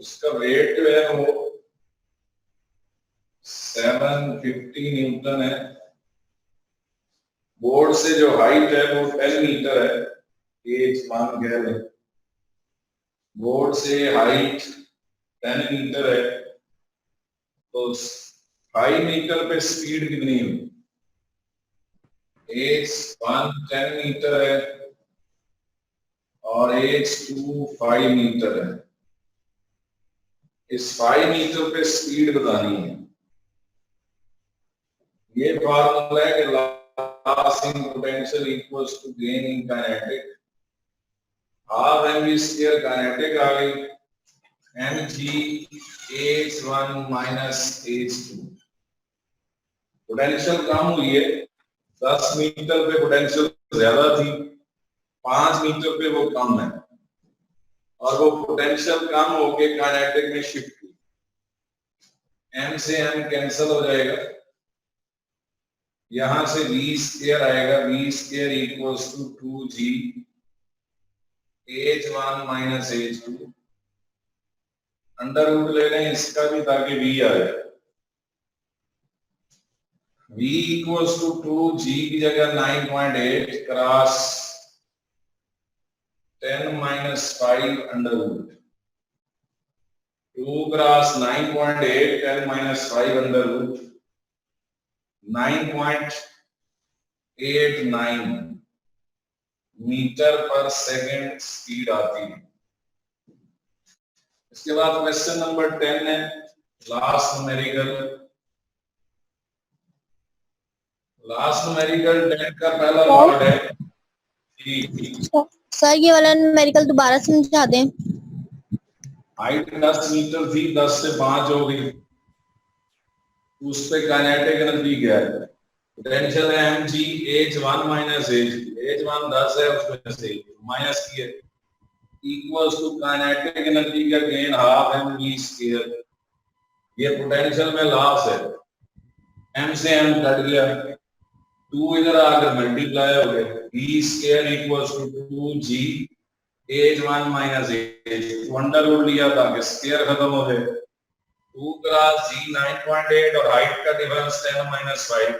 उसका वेट जो है वो 750 न्यूटन है। बोर्ड से जो हाइट है वो 10 मीटर है, एज मान कह लें। बोर्ड से हाइट 10 मीटर है, तो 5 मीटर पे स्पीड कितनी होगी? एज 1 10 मीटर है और एज 2 5 मीटर है। इस 5 मीटर पे स्पीड बतानी है। ये फॉर्मूला है कि loss in potential equals to gain in kinetic. Half mv square kinetic आ गई, mg h1 minus h2। Potential कम हुई है, 10 मीटर पे पोटेंशियल ज्यादा थी, 5 मीटर पे वो कम है, और वो पोटेंशियल कम होके काइनेटिक में शिफ्ट हुई। m से m कैंसिल हो जाएगा, यहां से v स्क्वायर आएगा, v square equals to 2g h1 minus h2। Under root ले लें इसका भी ताकि v आ जाए। v इक्वल्स टू 2g की जगह 9.8 cross 10 minus 5 under root 2 cross 9.8 10 minus 5 under root 9.89 metre पर सेकंड स्पीड आती है। इसके बाद क्वेश्चन नंबर 10 है लास्ट न्यूमेरिकल। लास्ट न्यूमेरिकल 10 का पहला पार्ट है। सर ये वाला न्यूमेरिकल दोबारा समझा दें। हाइट 10 मीटर थी, 10 से 5 हो गई, उस पे काइनेटिक एनर्जी क्या है? पोटेंशियल है mg h1 माइनस h1 10 है, उसमें से माइनस किया इक्वल्स टू काइनेटिक एनर्जी का गेन हाफ mv स्क्वायर। ये पोटेंशियल में लॉस है, m से m कट गया, 2 इधर आकर मल्टीप्लाई हो गया, v square equals to 2g h1 minus h2 under root लिया ताकि स्क्वायर खत्म हो जाए। 2 क्रॉस g 9.8 और हाइट का डिफरेंस 10 माइनस 5,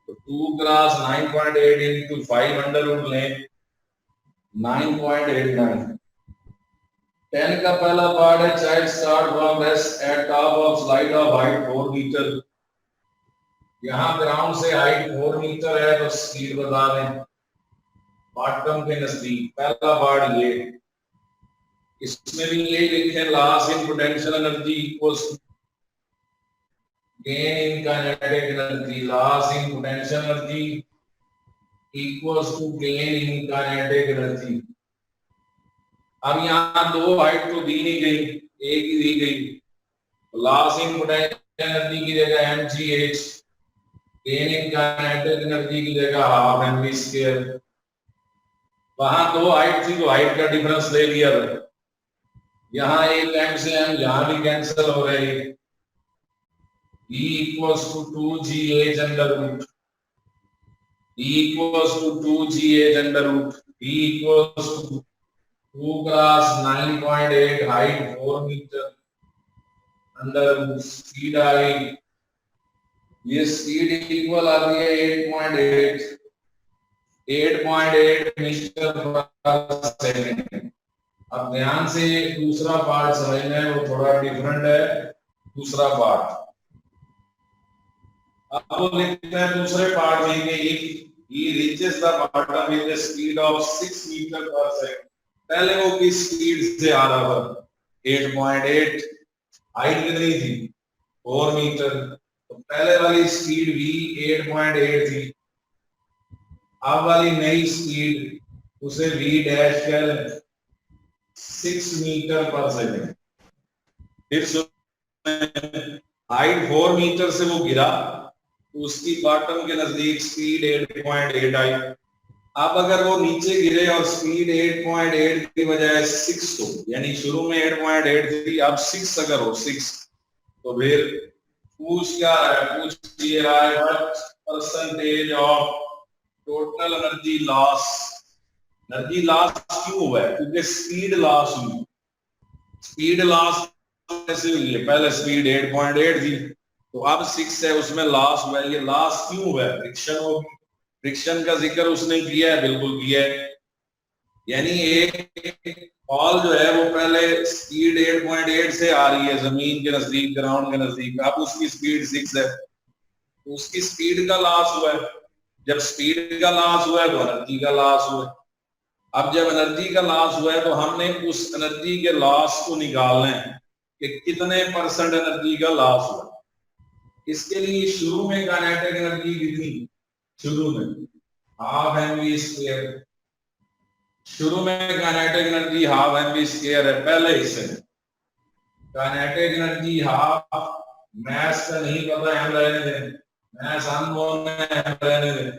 तो 2 क्रॉस 9.8 into 5 अंडर रूट लें 9.89। 10 का पहला पार्ट है child start from rest at top of slide of height 4 metre. यहाँ ग्राउंड से हाइट 4 मीटर है तो स्पीड बता दें बॉटम के नजदीक। पहला पार्ट ये, इसमें भी ये लिखें loss in potential energy equals gain in kinetic energy. Loss in potential energy equals to gain in kinetic energy. अब यहाँ दो हाइट तो दी नहीं गई, एक ही दी गई। लॉस इन पोटेंशियल एनर्जी की जगह mgh, gain in kinetic energy की जगह हाफ mv स्क्वायर। वहां दो हाइट थी तो हाइट का डिफरेंस ले लिया था। यहाँ एक m से m यहाँ भी कैंसिल हो रही है। E equals to 2gh under root, E equals to 2gh under root, E equals to 2 cross 9.8 height 4 metre under root. Speed आ गई, ये स्पीड इक्वल आ रही है 8.8 मीटर पर सेकंड। अब ध्यान से दूसरा पार्ट समझना है, वो थोड़ा डिफरेंट है दूसरा पार्ट। अब वो लिखते हैं दूसरे पार्ट में he reaches the bottom with a speed of 6 metre पर सेकंड। पहले वो किस स्पीड से आ रहा था? 8.8। हाइट कितनी थी? 4 मीटर। तो पहले वाली स्पीड v 8.8 थी, अब वाली नई स्पीड उसे v डैश कह लें 6 मीटर पर सेकंड। फिर हाइट 4 मीटर से वो गिरा, उसकी बॉटम के नजदीक स्पीड 8.8 आई। अब अगर वो नीचे गिरे और स्पीड 8.8 की बजाय 6 हो, यानी शुरू में 8.8 थी अब 6 अगर हो 6, तो फिर पूछ क्या है? पूछ ये रहा है what percentage of total energy loss. Energy loss क्यों हुआ है? क्योंकि स्पीड लॉस हुई। स्पीड लॉस कैसे हुई है? पहले स्पीड 8.8 थी, तो अब 6 है, उसमें लॉस हुआ है। ये लॉस क्यों हुआ है? फ्रिक्शन होगी। फ्रिक्शन का जिक्र उसने किया है, बिल्कुल किया है। यानी एक बॉल जो है वो पहले स्पीड 8.8 से आ रही है जमीन के नजदीक, ग्राउंड के नजदीक, अब उसकी स्पीड 6 है, तो उसकी स्पीड का लॉस हुआ है। जब स्पीड का लॉस हुआ है तो एनर्जी का लॉस हुआ है। अब जब एनर्जी का लॉस हुआ है तो हमने उस एनर्जी के लॉस को निकालना है कि कितने परसेंट एनर्जी का लॉस हुआ। इसके लिए शुरू में काइनेटिक एनर्जी कितनी? शुरू में हाफ mv स्क्वायर। शुरू में kinetic energy half mv square है पहले हिस्से में। काइनेटिक एनर्जी हाफ, मैथ्स का नहीं पता, हम रहने दें, मैथ्स अननोन है, हम रहने दें।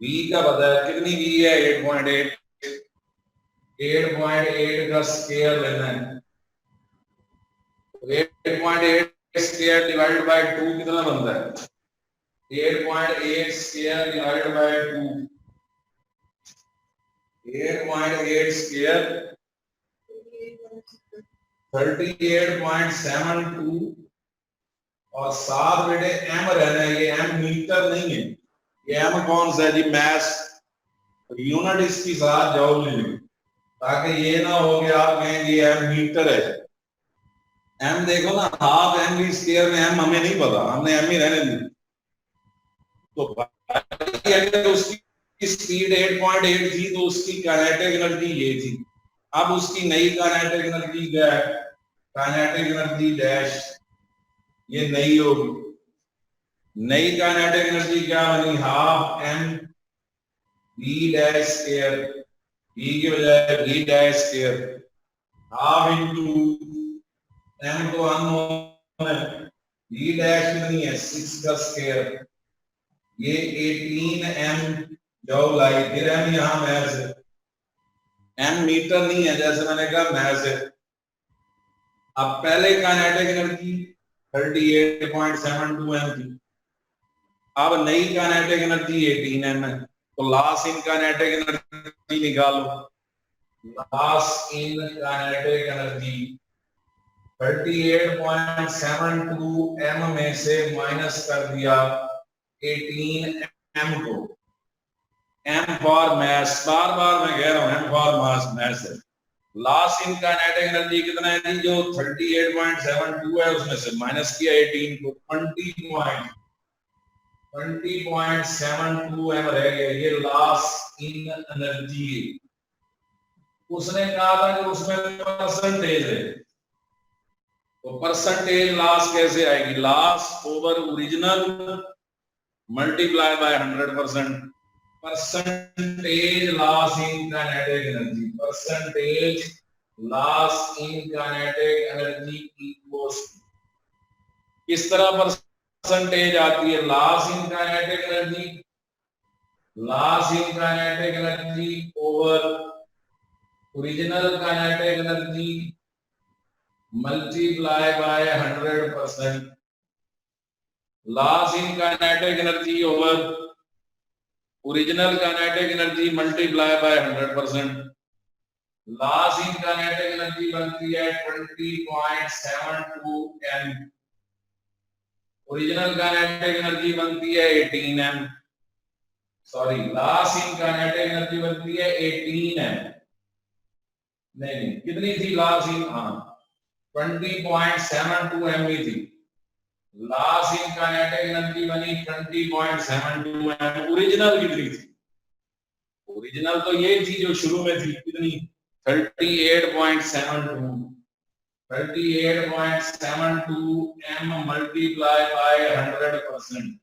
v का पता है, कितनी v है? 8.8। 8.8 का स्क्वायर लेना है। 8.8 स्क्वायर डिवाइडेड बाय 2 कितना बनता है? 8.8 स्क्वायर डिवाइडेड बाय 2, 8.8 स्क्वायर 38.72, और 7 बेटे एम रहना है। ये एम मीटर नहीं है, ये एम कौन सा है जी? मैस। यूनिट इसकी साथ जॉउल ले लें, ताकि ये ना हो कि आप कहेंगे एम मीटर है। एम देखो ना, हाफ एम बी स्क्वायर में एम हमें नहीं पता, हमने एम ही रहने दी। तो अगर उसकी स्पीड 8.8 थी तो उसकी काइनेटिक एनर्जी ये थी। अब उसकी नई काइनेटिक एनर्जी क्या है? काइनेटिक एनर्जी डैश, ये नई होगी। नई काइनेटिक एनर्जी क्या बनी? Half M B dash square, B के बजाय B dash square, half into M तो अननोन है, बी डैश नहीं है, 6 का स्क्वायर, ये 18 एम जॉउल आई। फिर एम यहां मैस है, एम मीटर नहीं है, जैसे मैंने कहा मैस है। अब पहले काइनेटिक एनर्जी 38.72 एम थी, अब नई काइनेटिक एनर्जी 18 एम है। तो लॉस इन काइनेटिक एनर्जी निकालो। Loss in kinetic energy 38.72 M में से माइनस कर दिया 18 एम को। एम फॉर मैस, बार बार मैं कह रहा हूं, एम फॉर मास मैस है। लॉस इन काइनेटिक एनर्जी कितना है जी? जो 38.72 है उसमें से माइनस किया 18 को, 20.72 एम रह गया। ये लॉस इन एनर्जी। उसने कहा था कि उसमें परसेंटेज है, तो परसेंटेज लॉस कैसे आएगी? Loss over original multiply by 100%। Percentage loss in kinetic energy, percentage loss in kinetic energy equals, किस तरह परसेंटेज आती है? Loss in kinetic energy, loss in kinetic energy over original kinetic energy multiply by 100%। Loss in kinetic energy over original kinetic energy multiply by 100%। Loss in kinetic energy बनती है 20.72 M, original kinetic energy बनती है 18 M. Sorry, loss in kinetic energy बनती है 18 M. नहीं, कितनी थी loss in? हाँ, 20.72 एम थी। लॉस इन काइनेटिक एनर्जी बनी 20.72 एम। ओरिजिनल कितनी थी? ओरिजिनल तो ये थी जो शुरू में थी, कितनी? 38.72। 38.72 एम मल्टीप्लाई बाय 100%।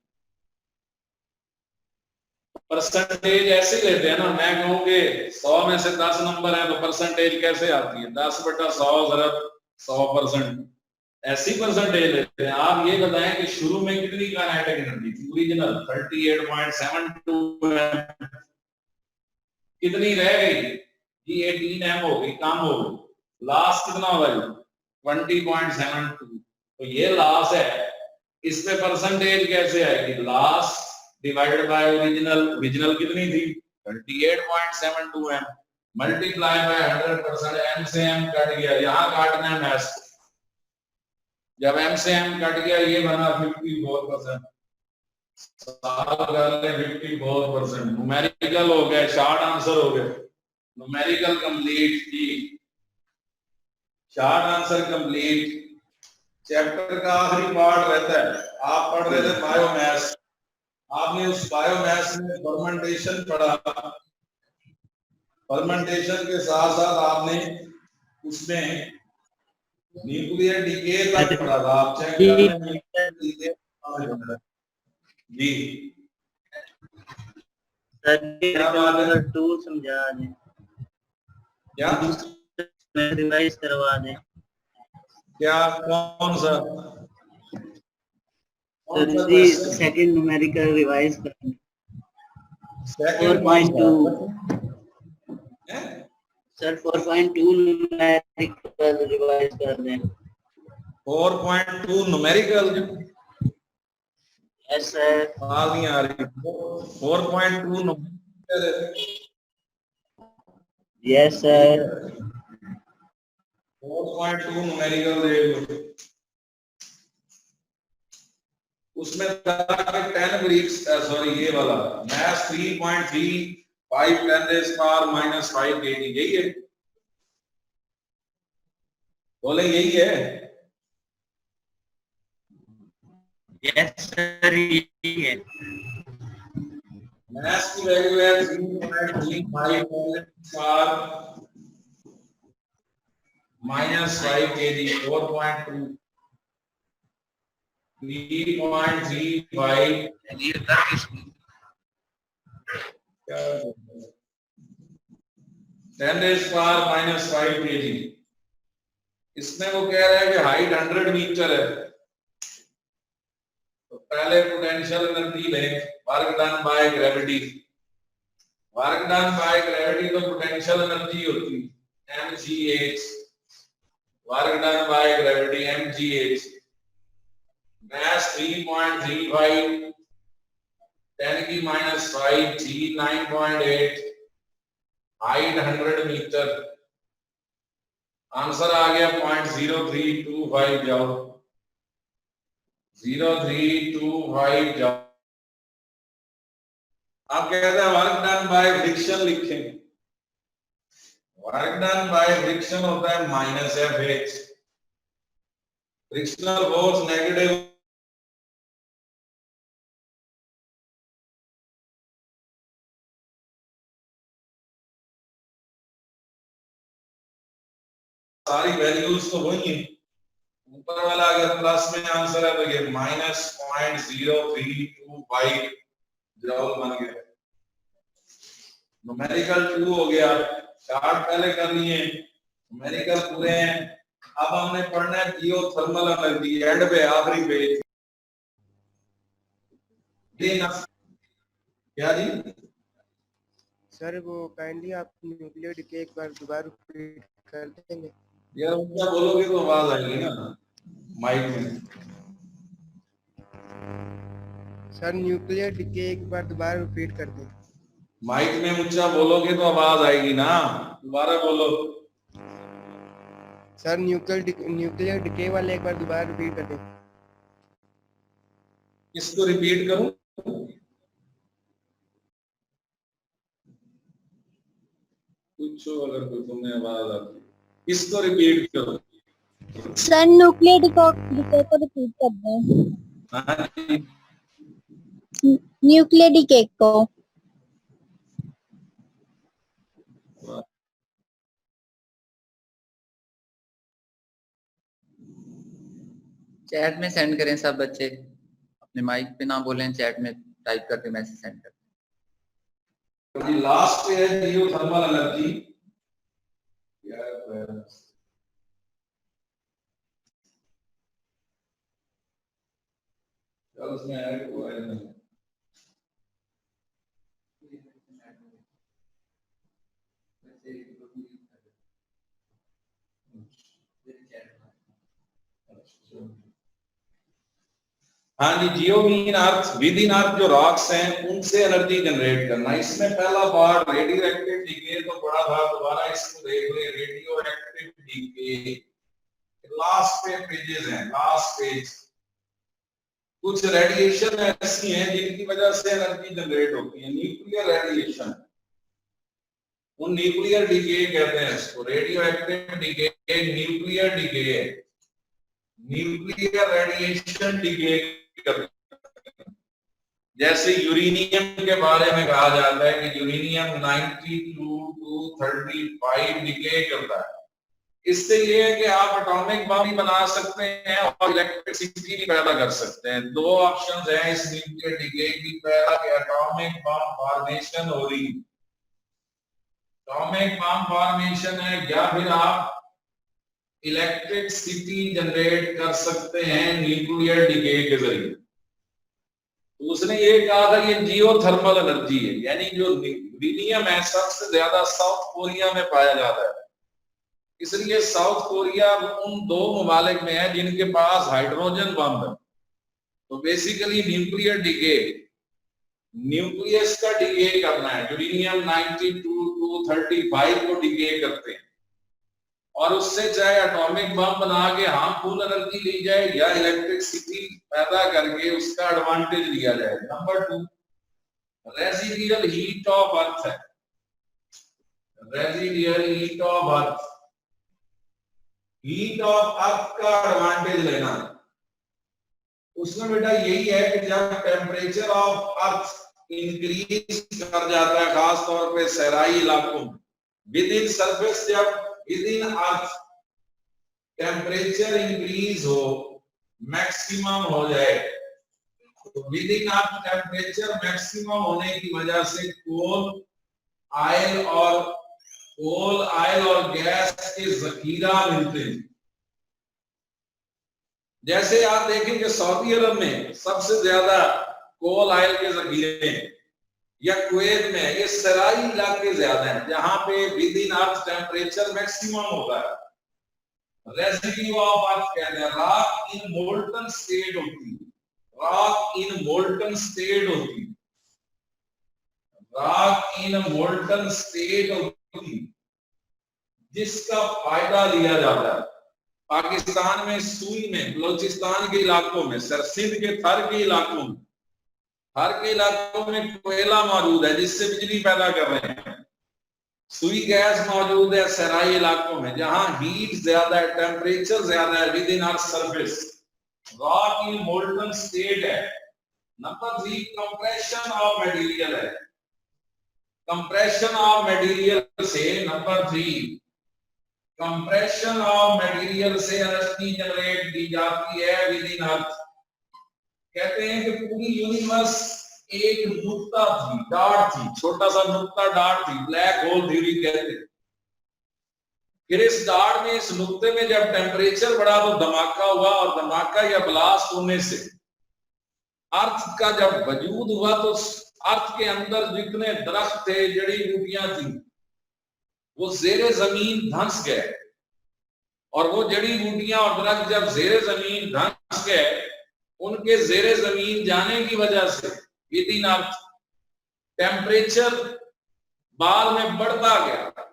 परसेंटेज ऐसे लेते हैं ना, मैं कहूँगे 100 में से 10 नंबर है तो परसेंटेज कैसे आती है? 10/100 जरा 100%, ऐसी परसेंटेज लेते हैं। आप ये बताएं कि शुरू में कितनी काइनेटिक एनर्जी थी? ओरिजिनल 38.72 एम, कितनी रह गई जी? 18 एम हो गई, कम हो गई। लॉस कितना होगा जी? 20.72। तो ये लॉस है, इस पे परसेंटेज कैसे आएगी? Loss divided by original. Original कितनी थी? 38.72 एम, मल्टीप्लाई बाय 100%, एम से एम कट गया, यहाँ काटना है मैथ्स। जब एम से एम कट गया ये बना 54%, सॉल्व कर ले 54%, न्यूमेरिकल हो गए, शॉर्ट आंसर हो गए, न्यूमेरिकल कंप्लीट थी, शॉर्ट आंसर कंप्लीट। चैप्टर का आखिरी पार्ट रहता है, आप पढ़ रहे थे बायोमैस, आपने उस बायोमैस में फर्मेंटेशन पढ़ा, फर्मेंटेशन के साथ साथ आपने उसमें न्यूक्लियर डीके तक पढ़ा था, आप चेक कर लें न्यूक्लियर डीके जी। क्या बात है, टू समझा दें, क्या रिवाइज करवा दें। क्या कौन सा सेकंड न्यूमेरिकल रिवाइज करें, 4.2 सर, 4.2 न्यूमेरिकल रिवाइज कर दें। 4.2 न्यूमेरिकल, यस सर। आवाज नहीं आ रही, 4.2 न्यूमेरिकल, यस सर। 4.2 न्यूमेरिकल देख लो, उसमें 10 ब्रिक्स, सॉरी ये वाला मैथ्स 3.3 5 10⁻⁻5 kg, यही है, बोले यही है। यस सर, यही है। मैथ्स की वैल्यू है 3.35 10⁻⁻5 kg, 4.2 3.35 10⁻⁻5 kg। इसमें वो कह रहा है कि हाइट 100 मीटर है, तो पहले पोटेंशियल एनर्जी लें, work done by gravity, work done by gravity तो पोटेंशियल एनर्जी होती mgh, work done by gravity mgh, mass 3.35 10⁻⁻5 g 9.8, height 100 metre, answer आ गया 0.0325, जाओ 0325 जाओ। आप कहते हैं वर्क डन बाय फ्रिक्शन लिखें, वर्क डन बाय फ्रिक्शन होता है -FH, फ्रिक्शनल फोर्स नेगेटिव, सारी वैल्यूज तो वही है, ऊपर वाला अगर प्लस में आंसर है तो ये -0.0325 जवाब बन गया। न्यूमेरिकल 2 हो गया, चार्ट पहले कर लिए, न्यूमेरिकल पूरे हैं। अब हमने पढ़ना है जियोथर्मल एनर्जी, एंड पे आखिरी पेज। क्या जी सर, वो काइंडली आप न्यूक्लियर डीके एक बार दोबारा रिपीट कर देंगे? यार, ऊंचा बोलोगे तो आवाज आएगी ना माइक में। सर, न्यूक्लियर डीके एक बार दोबारा रिपीट कर दें। माइक में ऊंचा बोलोगे तो आवाज आएगी ना, दोबारा बोलो। सर, न्यूक्लियर डीके वाले एक बार दोबारा रिपीट कर दें। इसको रिपीट करूं? पूछो अगर कोई तुम्हें आवाज आती, इसको रिपीट करो। सर न्यूक्लियर डीके को रिपीट कर दें, हाँ जी। न्यूक्लियर डीके को। चैट में सेंड करें सब बच्चे, अपने माइक पे ना बोलें, चैट में टाइप करके मैसेज सेंड करें। लास्ट है जियोथर्मल एनर्जी, चल उसमें ऐड हुआ है नहीं। हाँ जी, जियो मीन अर्थ, विद इन अर्थ जो रॉक्स हैं उनसे एनर्जी जनरेट करना। इसमें पहला पार्ट रेडियो एक्टिव डीके तो बड़ा था, दोबारा इसको देख ले, रेडियो एक्टिव डीके लास्ट पे पेजेस हैं, लास्ट पेज। कुछ रेडिएशन ऐसी हैं जिनकी वजह से एनर्जी जनरेट होती है, न्यूक्लियर रेडिएशन, उन न्यूक्लियर डीके कहते हैं इसको, radioactive decay nuclear decay, nuclear radiation decay करते हैं। जैसे यूरेनियम के बारे में कहा जाता है कि यूरेनियम 92 to 35 डीके करता है। इससे ये है कि आप एटॉमिक बम भी बना सकते हैं और इलेक्ट्रिसिटी भी पैदा कर सकते हैं। दो ऑप्शंस हैं इस न्यूक्लियर डीके की, पहला कि एटॉमिक बम फॉर्मेशन हो रही, एटॉमिक बम फॉर्मेशन है, या फिर आप इलेक्ट्रिसिटी जनरेट कर सकते हैं न्यूक्लियर डीके के जरिए। तो उसने ये कहा था ये जियोथर्मल एनर्जी है, यानी जो यूरेनियम है सबसे ज्यादा साउथ कोरिया में पाया जाता है, इसलिए साउथ कोरिया उन दो ममालिक में है जिनके पास हाइड्रोजन बम है। तो बेसिकली न्यूक्लियर डीके, न्यूक्लियस का डीके करना है, यूरेनियम 92 to 35 को डीके करते हैं और उससे चाहे एटॉमिक बम बना के हार्मफुल एनर्जी ली जाए या इलेक्ट्रिसिटी पैदा करके उसका एडवांटेज लिया जाए। Number 2 residual heat of earth है, residual heat of earth, heat of earth का एडवांटेज लेना। उसमें बेटा यही है कि जब टेम्परेचर ऑफ अर्थ इंक्रीज कर जाता है, खास तौर पे सहराई इलाकों में, विद इन सरफेस जब with in earth temperature increase हो, मैक्सिमम हो जाए, तो with in earth temperature maximum होने की वजह से कोल आयल और गैस के जखीरा मिलते हैं। जैसे आप देखेंगे सऊदी अरब में सबसे ज्यादा कोल आयल के जखीरे हैं, या कुवैत में, ये सराई इलाके ज्यादा हैं जहां पे with in earth temperature maximum होता है। रेजिड्यू ऑफ अर्थ कहते हैं, रॉक इन मोल्टन स्टेट होती है, रॉक इन मोल्टन स्टेट होती है, रॉक इन मोल्टन स्टेट होती है, जिसका फायदा लिया जाता है। पाकिस्तान में सुई में, बलोचिस्तान के इलाकों में, सिंध के थर के इलाकों में, थर के इलाकों में कोयला मौजूद है जिससे बिजली पैदा कर रहे हैं। सुई गैस मौजूद है सराई इलाकों में जहां हीट ज्यादा है, टेम्परेचर ज्यादा है, with in earth surface, rock in molten state है। नंबर 3 कंप्रेशन ऑफ मटेरियल है, कंप्रेशन ऑफ मटेरियल से, नंबर 3 कंप्रेशन ऑफ मटेरियल से एनर्जी जनरेट की जाती है विद इन अर्थ। कहते हैं कि पूरी यूनिवर्स एक नुक्ता थी, डार्ट थी, छोटा सा नुक्ता डार्ट थी, ब्लैक होल थ्योरी कहते हैं। फिर इस डार्ट में, इस नुक्ते में जब टेम्परेचर बढ़ा तो धमाका हुआ, और धमाका या ब्लास्ट होने से अर्थ का जब वजूद हुआ तो अर्थ के अंदर जितने दरख्त थे, जड़ी बूटियां थी, वो जेरे जमीन धंस गए, और वो जड़ी बूटियां और दरख्त जब जेरे जमीन धंस गए, उनके जेरे जमीन जाने की वजह से विद इन अर्थ टेम्परेचर बाद में बढ़ता गया,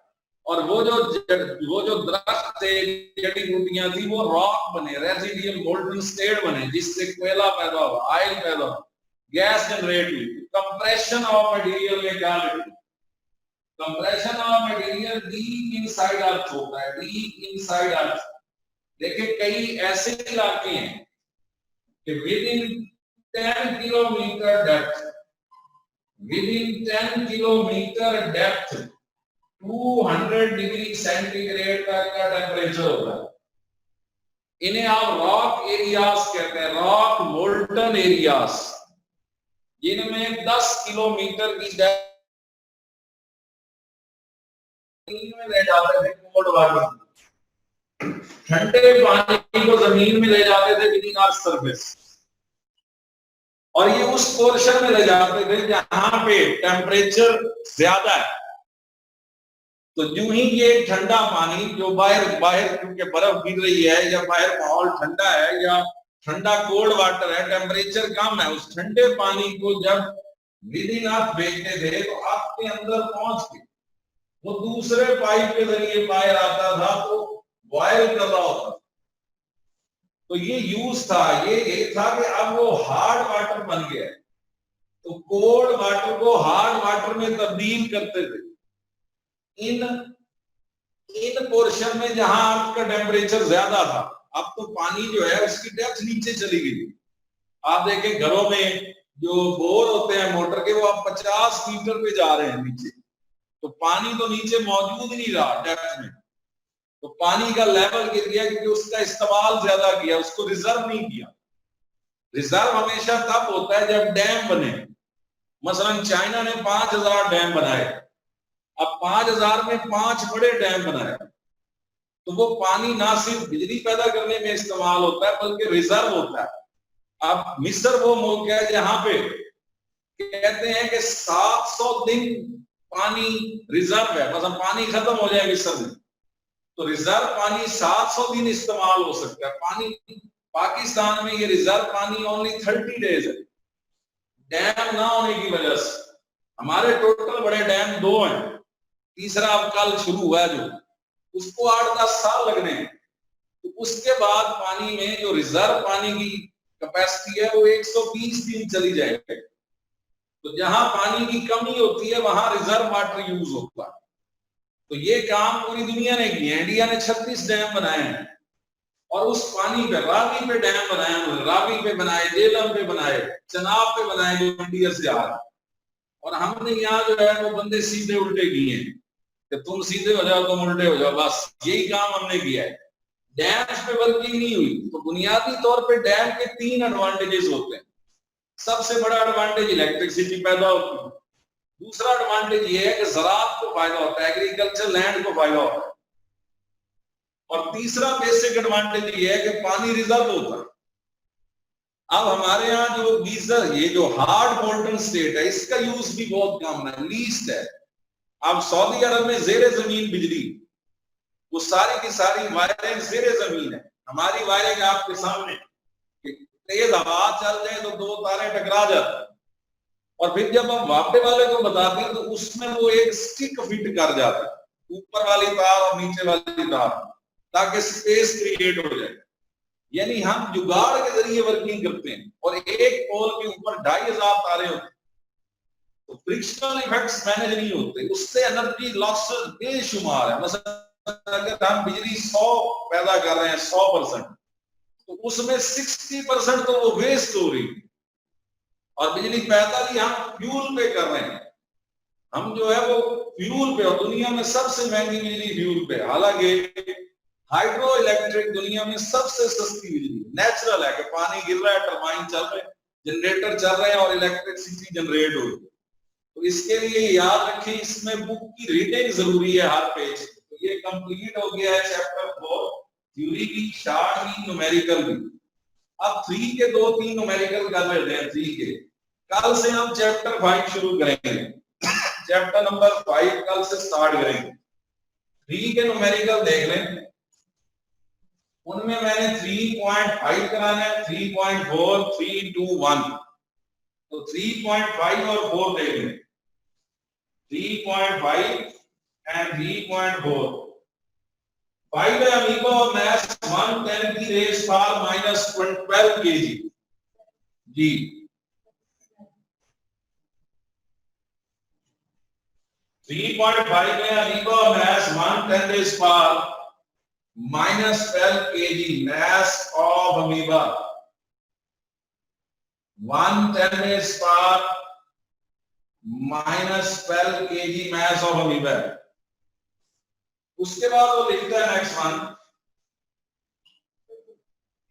और वो जो दरख्त थे, जड़ी बूटियां थी, वो रॉक बने, रेजिडुअल मोल्टन स्टेट बने, जिससे कोयला पैदा हुआ, ऑयल पैदा हुआ, गैस जनरेट हुई। कंप्रेशन ऑफ मटेरियल में क्या लिखा? Compression of material deep inside earth होता है, डीप इनसाइड अर्थ। देखिए कई ऐसे इलाके हैं कि with in 10 kilometre depth, with in 10 kilometre depth 200 degree centigrade तक का टेम्परेचर होता है। इन्हें आप रॉक एरियाज कहते हैं, रॉक मोल्टन एरियाज, जिनमें 10 किलोमीटर की डेप्थ में ले जाते थे कोल्ड वाटर, ठंडे पानी को जमीन में ले जाते थे विद इन अर्थ सरफेस, और ये उस पोर्शन में ले जाते थे जहां पे टेम्परेचर ज्यादा है। तो यूं ही ये ठंडा पानी जो बाहर क्योंकि बर्फ गिर रही है, या बाहर माहौल ठंडा है, या ठंडा कोल्ड वाटर है, टेम्परेचर कम है, उस ठंडे पानी को जब विद इन आप भेजते थे तो आपके अंदर पहुंच के वो दूसरे पाइप के जरिए बाहर आता था, तो बॉयल कर रहा होता। तो ये यूज था, ये था कि अब वो हार्ड वाटर बन गया, तो कोल्ड वाटर को हार्ड वाटर में तब्दील करते थे इन पोर्शन में जहां अर्थ का टेम्परेचर ज्यादा था। अब तो पानी जो है उसकी डेप्थ नीचे चली गई। आप देखें घरों में जो बोर होते हैं मोटर के, वो आप 50 मीटर पे जा रहे हैं नीचे, तो पानी तो नीचे मौजूद ही नहीं रहा डेप्थ में, तो पानी का लेवल गिर गया क्योंकि उसका इस्तेमाल ज्यादा किया, उसको रिजर्व नहीं किया। रिजर्व हमेशा तब होता है जब डैम बने। मसलन चाइना ने 5000 डैम बनाए, अब 5000 में 5 बड़े डैम बनाए, तो वो पानी ना सिर्फ बिजली पैदा करने में इस्तेमाल होता है बल्कि रिजर्व होता है। अब मिस्र वो मुल्क है जहां पे कहते हैं कि 700 दिन पानी रिजर्व है, मतलब पानी खत्म हो जाए मिस्र में तो रिजर्व पानी 700 दिन इस्तेमाल हो सकता है। पानी पाकिस्तान में ये रिजर्व पानी ओनली 30 डेज है, डैम ना होने की वजह से। हमारे टोटल बड़े डैम 2 हैं, तीसरा अब कल शुरू हुआ जो, उसको 8-10 साल लगने हैं। तो उसके बाद पानी में जो रिजर्व पानी की कैपेसिटी है वो 120 दिन चली जाएगी। तो जहां पानी की कमी होती है वहां रिजर्व वाटर यूज होता है। तो ये काम पूरी दुनिया ने किया है। इंडिया ने 36 डैम बनाए हैं और उस पानी पे, रावी पे डैम बनाए, रावी पे बनाए, जेलम पे बनाए, चनाब पे बनाए जो इंडिया से आ रहा है। और हमने यहाँ जो है वो बंदे सीधे उल्टे किए हैं कि तुम सीधे हो जाओ तुम उल्टे हो जाओ, बस यही काम हमने किया है। डैम्स पे वर्किंग नहीं हुई। तो बुनियादी तौर पे डैम के 3 एडवांटेजेस होते हैं। सबसे बड़ा एडवांटेज इलेक्ट्रिसिटी पैदा होती है, दूसरा एडवांटेज ये है कि ज़राअत को फायदा होता है, एग्रीकल्चर लैंड को फायदा होता है, और तीसरा बेसिक एडवांटेज ये है कि पानी रिजर्व होता है। अब हमारे यहाँ जो गीजर, ये जो हार्ड मोल्टन स्टेट है, इसका यूज भी बहुत कम है, लीस्ट है। अब सऊदी अरब में जेरे जमीन बिजली, वो सारी की सारी वायरिंग जेरे जमीन है। हमारी वायरिंग आपके सामने, तेज हवा चल जाए तो 2 तारे टकरा जाते हैं, और फिर जब हम वापे वाले को बताते हैं तो उसमें वो एक स्टिक फिट कर जाता है, ऊपर वाली तार और नीचे वाली तार, ताकि स्पेस क्रिएट हो जाए। यानी हम जुगाड़ के जरिए वर्किंग करते हैं, और एक पोल के ऊपर 2500 तारे होते हैं, तो फ्रिक्शनल इफेक्ट्स मैनेज नहीं होते, उससे एनर्जी लॉसेस बेशुमार है। मतलब अगर हम बिजली 100 पैदा कर रहे हैं 100%, तो उसमें 60% तो वो वेस्ट हो रही है, और बिजली पैदा भी हम फ्यूल पे कर रहे हैं। हम जो है वो फ्यूल पे, और दुनिया में सबसे महंगी बिजली फ्यूल पे। हालांकि हाइड्रो इलेक्ट्रिक दुनिया में सबसे सस्ती बिजली नेचुरल है कि पानी गिर रहा है, टरबाइन चल रहे हैं, जनरेटर चल रहे हैं और इलेक्ट्रिसिटी जनरेट हो रही है। तो इसके लिए याद रखें, इसमें बुक की रीडिंग जरूरी है हर पेज। तो ये कंप्लीट हो गया है चैप्टर 4, थ्योरी की, शार्ट की, न्यूमेरिकल की। अब 3 के 2-3 न्यूमेरिकल कर लेते हैं। 3 के कल से हम चैप्टर 5 शुरू करेंगे। चैप्टर नंबर 5 कल से स्टार्ट करेंगे। 3 के न्यूमेरिकल देख लें, उनमें मैंने 3.5 कराना है, 3.4, 3, 2, 1। तो 3.5 और 4 देख लें, 3.5 एंड 3.4। 5 है अमीबा और मैथ 110 की रेस पावर -12 kg जी। 3.5 में अमीबा और math 110 raise power -12 kg, mass of amoeba 110 raise power -12 kg mass of amoeba। उसके बाद वो लिखता है नेक्स्ट वन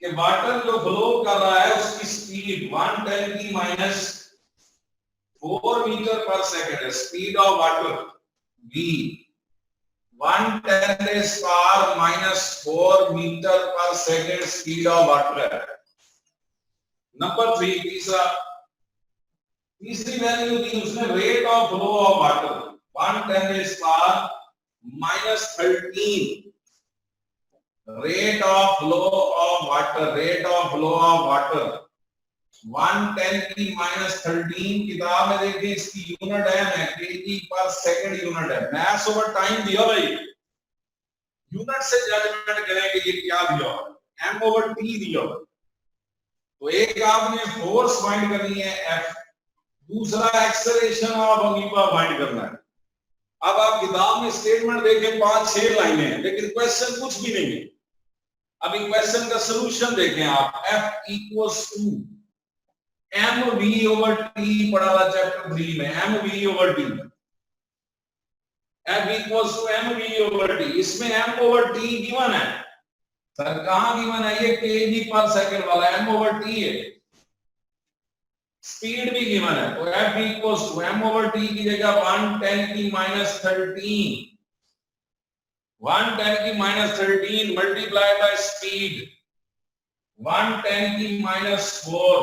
कि वाटर जो फ्लो कर रहा है उसकी स्पीड 110 की -4 मीटर पर सेकंड है। Speed of water v 110 raise power -4 metre पर सेकंड स्पीड ऑफ वाटर है। नंबर 3, तीसरी वैल्यू दी उसने, rate of flow of water 110 raise power -13 rate of flow of water 110 की -13 किताब में देखिए इसकी यूनिट है केजी पर सेकंड यूनिट है। मास ओवर टाइम दिया भाई, यूनिट से जजमेंट करें कि ये क्या दिया हुआ, एम ओवर टी दिया हुआ। तो एक आपने फोर्स फाइंड करनी है एफ, दूसरा एक्सेलरेशन ऑफ अमीबा फाइंड करना है। अब आप किताब में स्टेटमेंट देखें 5-6 लाइनें हैं लेकिन क्वेश्चन कुछ भी नहीं है। अभी क्वेश्चन का सॉल्यूशन देखें आप, F equals to M V over T पढ़ा था चैप्टर 3 में, M V over T, F equals to M V over T. इसमें एम ओवर टी गिवन है सर, कहां गिवन है, ये केजी पर सेकंड वाला एम ओवर टी है, स्पीड भी गिवन है। तो F equals to M over T की जगह 110 की -13, 110 की -13 मल्टीप्लाई बाय स्पीड 110 की -4,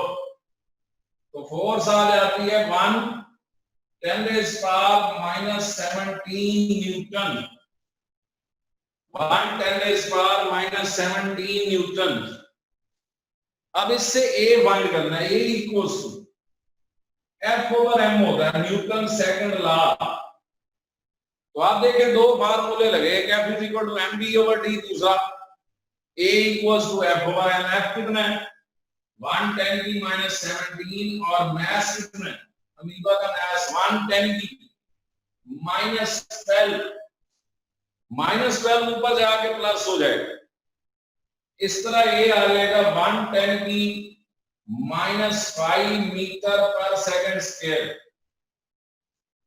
तो फोर्स आ जाती है 110⁻⁻17 न्यूटन, 110⁻⁻17 न्यूटन। अब इससे ए फाइंड करना है, A equals to F over M होता है न्यूटन सेकंड लॉ। तो आप देखें दो फार्मूले लगे, एक F is equal to M B over T, दूसरा A equals to F over M. F कितना है 110 की -17 और मास कितना है अमीबा का मास 110 की -12, -12 ऊपर जाके प्लस हो जाएगा, इस तरह ये आ जाएगा 110 की -5 मीटर पर सेकंड स्क्वायर,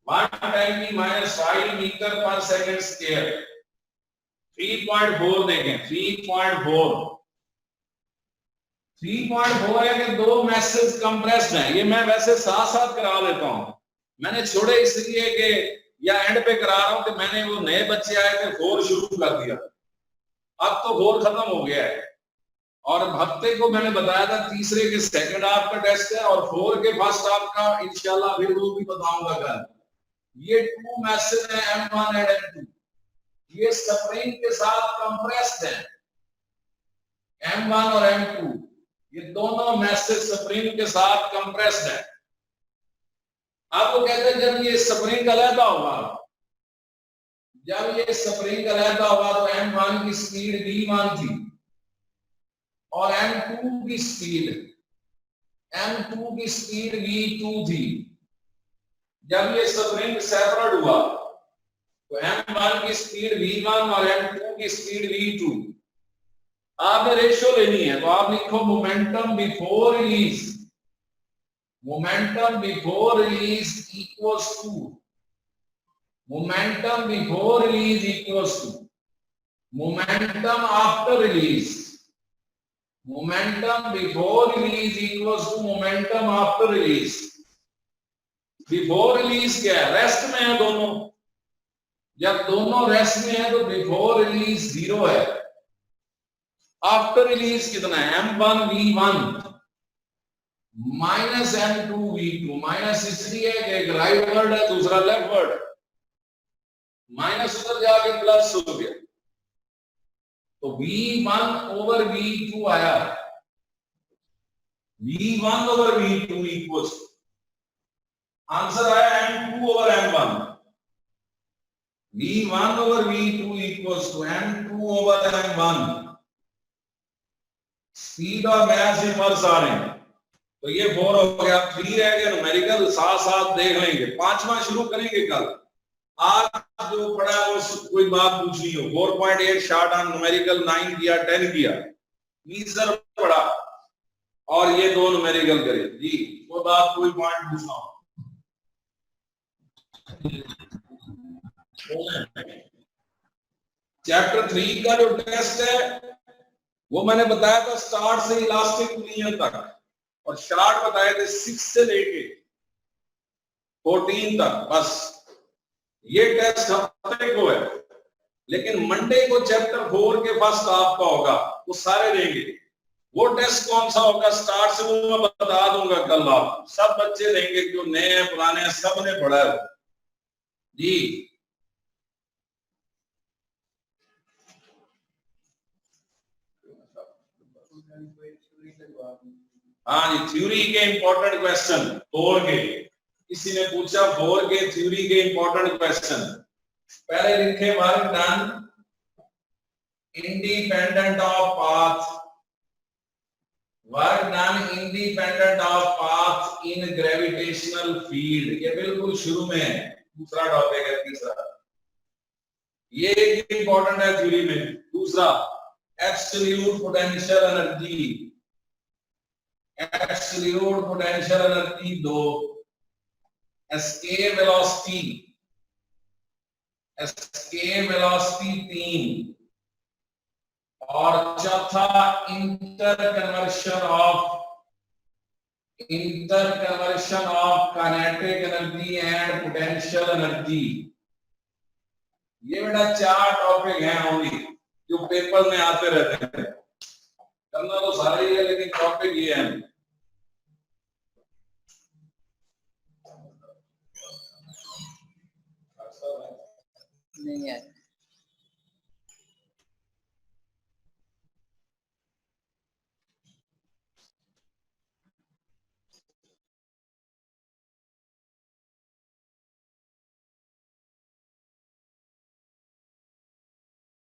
110 की -5 मीटर पर सेकंड स्क्वायर। 3.4 देखें, 3.4 है कि दो मैसेज कंप्रेस्ड हैं। ये मैं वैसे साथ साथ करा लेता हूं, मैंने छोड़े इसलिए कि या एंड पे करा रहा हूं कि मैंने वो नए बच्चे आए थे 4 शुरू कर दिया, अब तो 4 खत्म हो गया है। और हफ्ते को मैंने बताया था तीसरे के सेकंड हाफ का टेस्ट है और 4 के फर्स्ट हाफ का इंशाल्लाह फिर वो भी बताऊंगा कल। ये 2 मैसेज है M1 एंड M2, ये स्प्रिंग के साथ कंप्रेस्ड है M1 और M2, ये दोनों मैसेज स्प्रिंग के साथ कंप्रेस्ड है। अब वो कहते हैं जब ये स्प्रिंग अलहदा हुआ, जब ये स्प्रिंग अलहदा हुआ तो M1 की स्पीड v1 थी और M2 की स्पीड v2 थी। जब ये स्प्रिंग सेपरेट हुआ तो M1 की स्पीड v1 और M2 की स्पीड v2। आपने रेशियो लेनी है तो आप लिखो momentum before release, momentum before release equals to momentum before release equals to momentum after release, momentum before release equals to momentum after release. Before release क्या है, रेस्ट में है दोनों, जब दोनों रेस्ट में है तो बिफोर रिलीज 0 है, आफ्टर रिलीज कितना है M1 V1 minus M2 V2। Minus इसलिए कि एक राइट वर्ड है दूसरा लेफ्ट वर्ड, माइनस उधर जाके प्लस हो गया तो V1 ओवर V2 आया, V1 over V2 equals answer आया M2 over M1, V1 over V2 equals to M2 over M1। Speed और मास इनवर्स आ रहे हैं तो ये 4 हो गया, 3 रह गया न्यूमेरिकल, साथ साथ देख लेंगे, 5वां शुरू करेंगे कल। आज जो पढ़ा वो कोई बात पूछनी हो, 4.8 शॉर्ट ऑन न्यूमेरिकल, 9 किया, 10 किया, मीजर पढ़ा और ये 2 न्यूमेरिकल करे जी, कोई बात कोई पॉइंट पूछना हो। चैप्टर 3 का जो टेस्ट है वो मैंने बताया था स्टार्ट से इलास्टिक यूनियन तक, और शार्ट बताए थे 6 से लेके 14 तक। बस ये टेस्ट हफ्ते को है, लेकिन मंडे को चैप्टर 4 के फर्स्ट हाफ का होगा, वो सारे देंगे। वो टेस्ट कौन सा होगा स्टार्ट से वो मैं बता दूंगा कल, आप सब बच्चे देंगे जो नए हैं पुराने हैं सब ने पढ़ा है जी। हाँ जी, थ्योरी के इंपॉर्टेंट क्वेश्चन बोर के, किसी ने पूछा बोर के थ्योरी के इंपॉर्टेंट क्वेश्चन। पहले लिखे work done independent of path, work done independent of path in gravitational field, ये बिल्कुल शुरू में है, दूसरा टॉपिक है तीसरा, ये इंपॉर्टेंट है थ्योरी में। दूसरा absolute potential energy, absolute potential energy 2, escape velocity, escape velocity 3, और चौथा inter conversion of kinetic energy and potential energy. ये बेटा 4 टॉपिक हैं ओनली जो पेपर में आते रहते हैं, करना तो सारे ही है लेकिन टॉपिक ये है। नहीं है।